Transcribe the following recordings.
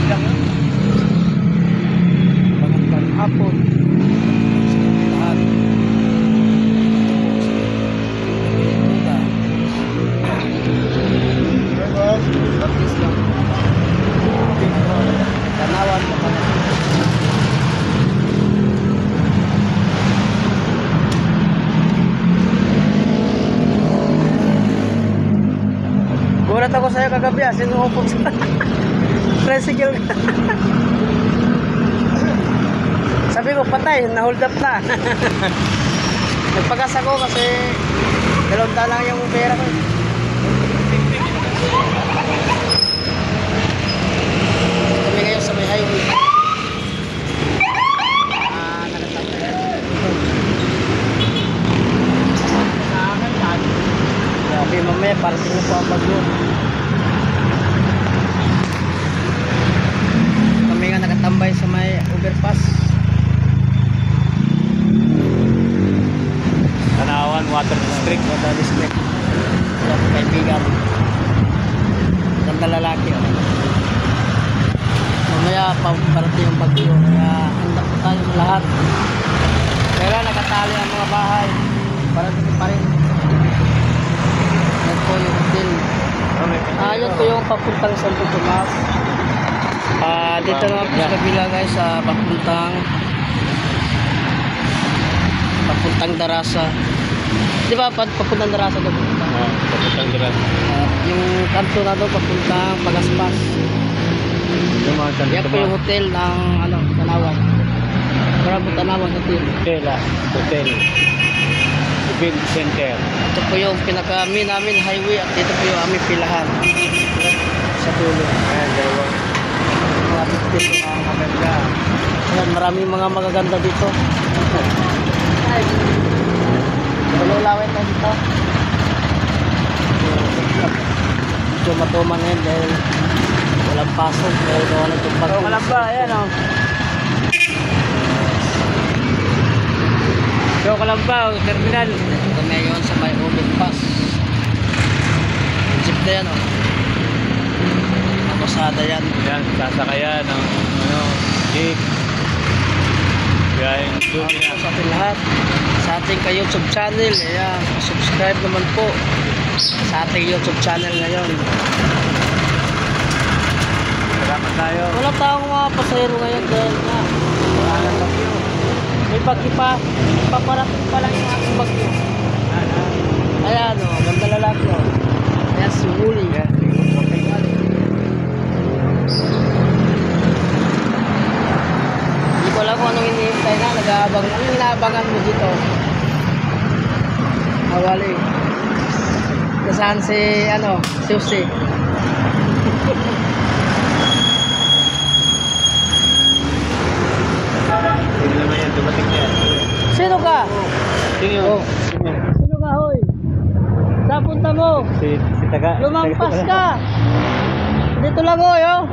lang yun. Magandang hapon lahat. Tanawan mo ka. Gulat ako sa'yo kagabi, sinuupog sa tricycle ka. Sabi ko, patay, na-hold up na. Nagpagas ako kasi 2 lang yung pera ko. Kami ngayon sa may highway. Grabe, mamaya parating na po ang bagyo. Kami nga nakatambay sa may overpass. Tanawan Water District. Water District. Yung kaibigan. Ganda lalaki. Oh. Mamaya parating ang bagyo. Kaya handa po tayong lahat. Kaya nakatali ang mga bahay. Parating pa rin. Yan po yung hotel. Yan po yung papuntang Santo Tomas. Dito naman po sa kabila guys, papuntang Darasa. Di ba papuntang Darasa doon? Papuntang Darasa. Yung kanto na doon papuntang Pagaspas. Yan po yung hotel ng Tanawan. Bravo Tanawan Hotel. Hotel. Event Center. Ito po yung pinaka-main namin highway at dito po yung aming pilahan sa dulo. Ayan, dalawa. Mga dito ang maganda. Ayan, maraming mga magaganda dito. Malulawin na dito. Medyo matuman na yun dahil walang pasok. Dahil wala itong bagyo. Walang ba? Ayan o. So, Kalamba, terminal. Kami ngayon sa may overpass. Jeep na yan o. Pasada yan. Yan, sasakayan ng jeep. Yan, duty na. Sa ating lahat. Sa ating YouTube channel. Ayan, subscribe naman po sa ating YouTube channel ngayon. Salamat tayo. Wala tayong mga pasahero ngayon dahil nga wala na bagyo. May bagyo pa. Paparating pa lang yung ating bagyo. Ayan o, ganda lalaki o. Ayan si Wooly. Hindi ko alam kung anong hinihintay na. Nag-aabang. Anong inaabangan mo dito? Wally. Nasaan si Susie? Hindi naman yan, dumating na yan. Sino ka? Sino yun? Oh. Sino ka, hoy? Saan punta mo? Si Taga. Lumampas ka! Dito lang, hoy, oh!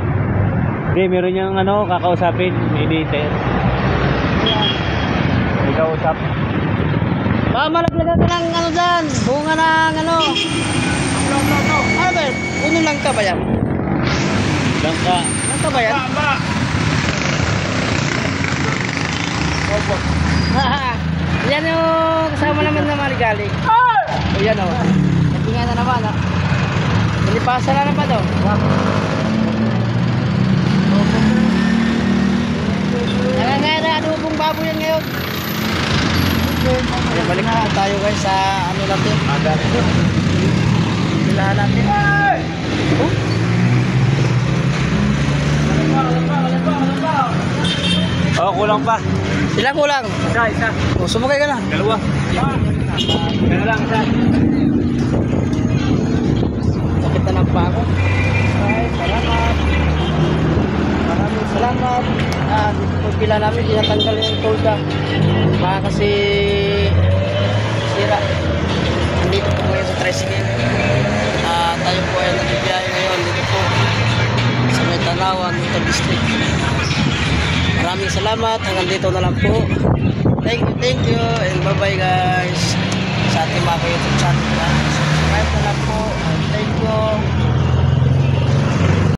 Hindi, meron niyang kakausapin. Hinihintay. May kausap. Baka malaglagan ka ng dyan. Bunga ng Ano ba yan? Puno lang ka ba yan? Langka. Lang ka ba yan? Opo. Yan yung kasama naman na maligalig. O yan o. Nagtinga na naman ha. Nalipasa na naman o. Nangangara, ano pong baboy yan ngayon? Okay, balik na tayo guys sa natin. Pilahan natin. Oh? Oh, kulang pa. Sila kulang. Isa. O, sumakay ka na. Dalawa. Kaya lang, isa. Sakit na ng pako. Ay, salamat. Maraming salamat. Dito po pila namin, tinatanggal yung tolda. Baka kasi sira. Nandito po ngayon sa tricycle. Tayo po ay nagbibiyahe ngayon. Dito po sa may Tanawan, Water District. Maraming salamat. Hanggang dito na lang po. Thank you. And bye-bye guys. Sa ating mga YouTube channel. Subscribe na lang po. Thank you.